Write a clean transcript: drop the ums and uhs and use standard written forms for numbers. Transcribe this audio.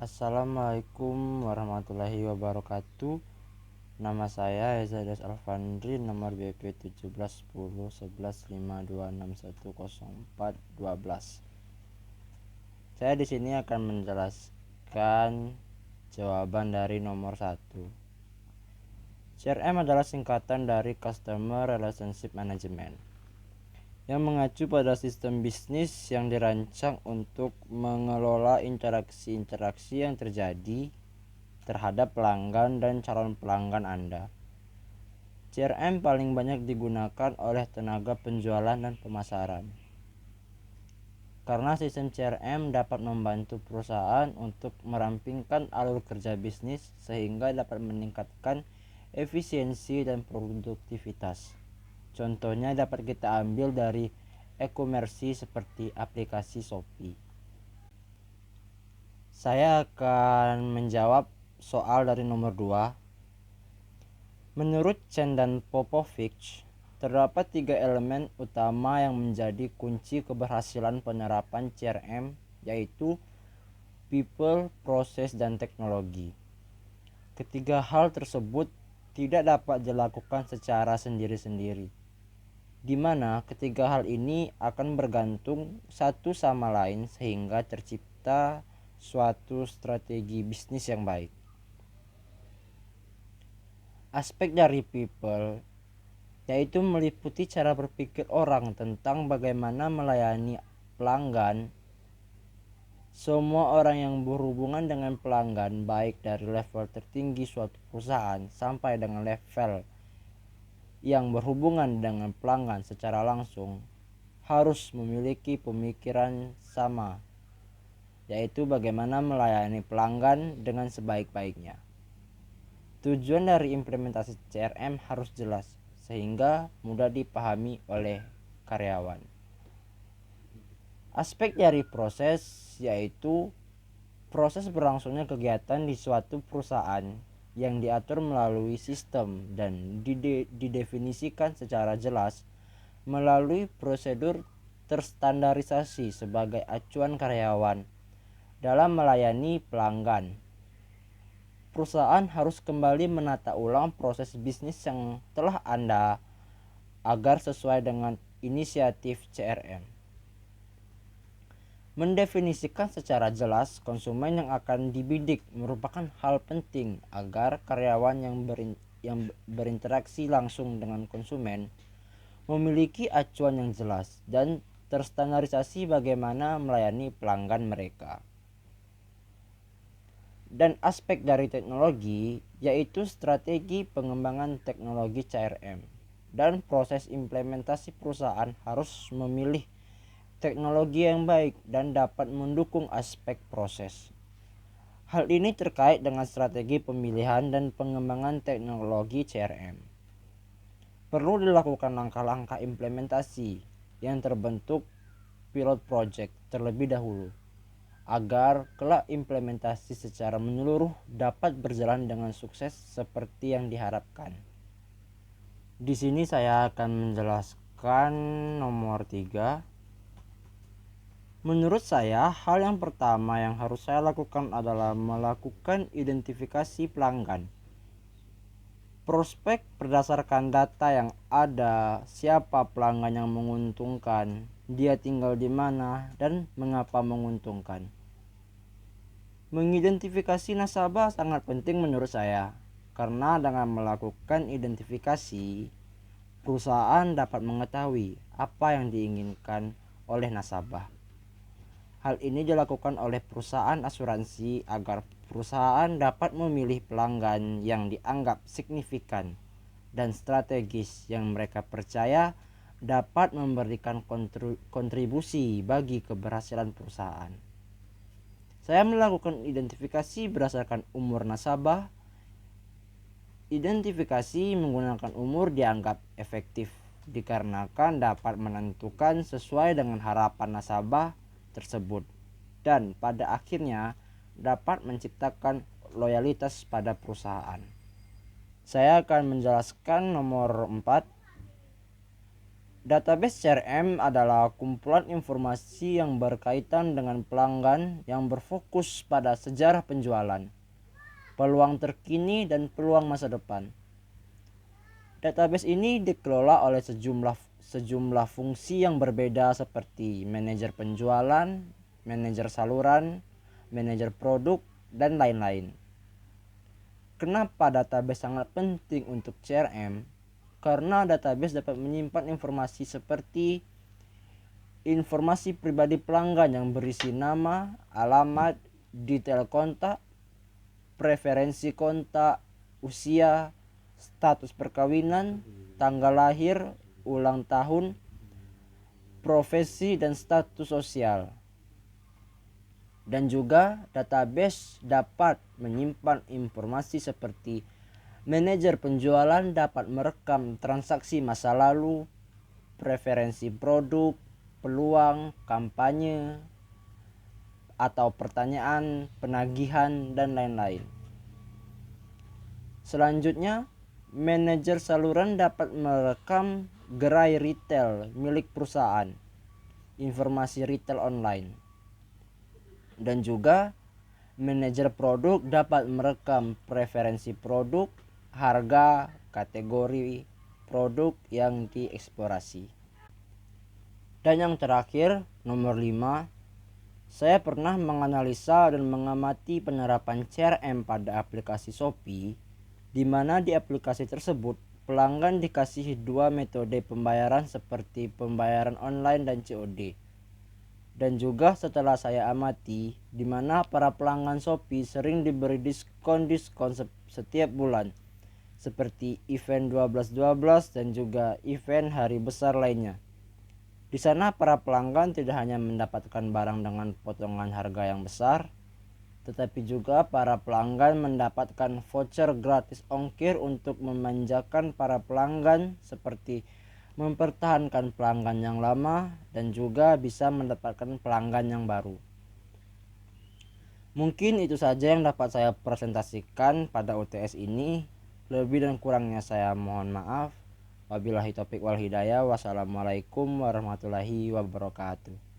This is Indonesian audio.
Assalamualaikum warahmatullahi wabarakatuh. Nama saya Ezadias Alfandri, nomor BP 17101152610412. Saya di sini akan menjelaskan jawaban dari nomor 1. CRM adalah singkatan dari Customer Relationship Management, yang mengacu pada sistem bisnis yang dirancang untuk mengelola interaksi-interaksi yang terjadi terhadap pelanggan dan calon pelanggan Anda. CRM paling banyak digunakan oleh tenaga penjualan dan pemasaran, karena sistem CRM dapat membantu perusahaan untuk merampingkan alur kerja bisnis sehingga dapat meningkatkan efisiensi dan produktivitas. Contohnya dapat kita ambil dari e-commerce seperti aplikasi Shopee. Saya akan menjawab soal dari nomor 2. Menurut Chen dan Popovich, terdapat 3 elemen utama yang menjadi kunci keberhasilan penerapan CRM, yaitu people, proses, dan teknologi. Ketiga hal tersebut tidak dapat dilakukan secara sendiri-sendiri, di mana ketiga hal ini akan bergantung satu sama lain sehingga tercipta suatu strategi bisnis yang baik. Aspek dari people yaitu meliputi cara berpikir orang tentang bagaimana melayani pelanggan. Semua orang yang berhubungan dengan pelanggan, baik dari level tertinggi suatu perusahaan sampai dengan level yang berhubungan dengan pelanggan secara langsung, harus memiliki pemikiran sama, yaitu bagaimana melayani pelanggan dengan sebaik-baiknya. Tujuan dari implementasi CRM harus jelas sehingga mudah dipahami oleh karyawan. Aspek dari proses yaitu proses berlangsungnya kegiatan di suatu perusahaan yang diatur melalui sistem dan didefinisikan secara jelas melalui prosedur terstandarisasi sebagai acuan karyawan dalam melayani pelanggan. Perusahaan harus kembali menata ulang proses bisnis yang telah Anda agar sesuai dengan inisiatif CRM. Mendefinisikan secara jelas konsumen yang akan dibidik merupakan hal penting agar karyawan yang berinteraksi langsung dengan konsumen memiliki acuan yang jelas dan terstandarisasi bagaimana melayani pelanggan mereka. Dan aspek dari teknologi yaitu strategi pengembangan teknologi CRM dan proses implementasi perusahaan harus memilih teknologi yang baik dan dapat mendukung aspek proses. Hal ini terkait dengan strategi pemilihan dan pengembangan teknologi CRM. Perlu dilakukan langkah-langkah implementasi yang terbentuk pilot project terlebih dahulu, agar kelak implementasi secara menyeluruh dapat berjalan dengan sukses seperti yang diharapkan. Di sini saya akan menjelaskan nomor 3. Menurut saya, hal yang pertama yang harus saya lakukan adalah melakukan identifikasi pelanggan. Prospek berdasarkan data yang ada, siapa pelanggan yang menguntungkan, dia tinggal di mana, dan mengapa menguntungkan. Mengidentifikasi nasabah sangat penting menurut saya, karena dengan melakukan identifikasi, perusahaan dapat mengetahui apa yang diinginkan oleh nasabah. Hal ini dilakukan oleh perusahaan asuransi agar perusahaan dapat memilih pelanggan yang dianggap signifikan dan strategis yang mereka percaya dapat memberikan kontribusi bagi keberhasilan perusahaan. Saya melakukan identifikasi berdasarkan umur nasabah. Identifikasi menggunakan umur dianggap efektif dikarenakan dapat menentukan sesuai dengan harapan nasabah tersebut dan pada akhirnya dapat menciptakan loyalitas pada perusahaan. Saya akan menjelaskan nomor 4. Database CRM adalah kumpulan informasi yang berkaitan dengan pelanggan yang berfokus pada sejarah penjualan, peluang terkini, dan peluang masa depan. Database ini dikelola oleh sejumlah fungsi yang berbeda seperti manajer penjualan, manajer saluran, manajer produk, dan lain-lain. Kenapa database sangat penting untuk CRM? Karena database dapat menyimpan informasi seperti informasi pribadi pelanggan yang berisi nama, alamat, detail kontak, preferensi kontak, usia, status perkawinan, tanggal lahir, ulang tahun, profesi, dan status sosial. Dan juga database dapat menyimpan informasi seperti manajer penjualan dapat merekam transaksi masa lalu, preferensi produk, peluang, kampanye, atau pertanyaan, penagihan, dan lain-lain. Selanjutnya, manajer saluran dapat merekam gerai retail milik perusahaan, informasi retail online. Dan juga manajer produk dapat merekam preferensi produk, harga, kategori produk yang dieksplorasi. Dan yang terakhir, nomor 5, saya pernah menganalisa dan mengamati penerapan CRM pada aplikasi Shopee, di mana di aplikasi tersebut pelanggan dikasih 2 metode pembayaran seperti pembayaran online dan COD. Dan juga setelah saya amati, di mana para pelanggan Shopee sering diberi diskon-diskon setiap bulan, seperti event 12.12 dan juga event hari besar lainnya. Di sana para pelanggan tidak hanya mendapatkan barang dengan potongan harga yang besar, tetapi juga para pelanggan mendapatkan voucher gratis ongkir untuk memanjakan para pelanggan, seperti mempertahankan pelanggan yang lama dan juga bisa mendapatkan pelanggan yang baru. Mungkin itu saja yang dapat saya presentasikan pada UTS ini. Lebih dan kurangnya saya mohon maaf. Wabillahi taufiq wal hidayah. Wassalamualaikum warahmatullahi wabarakatuh.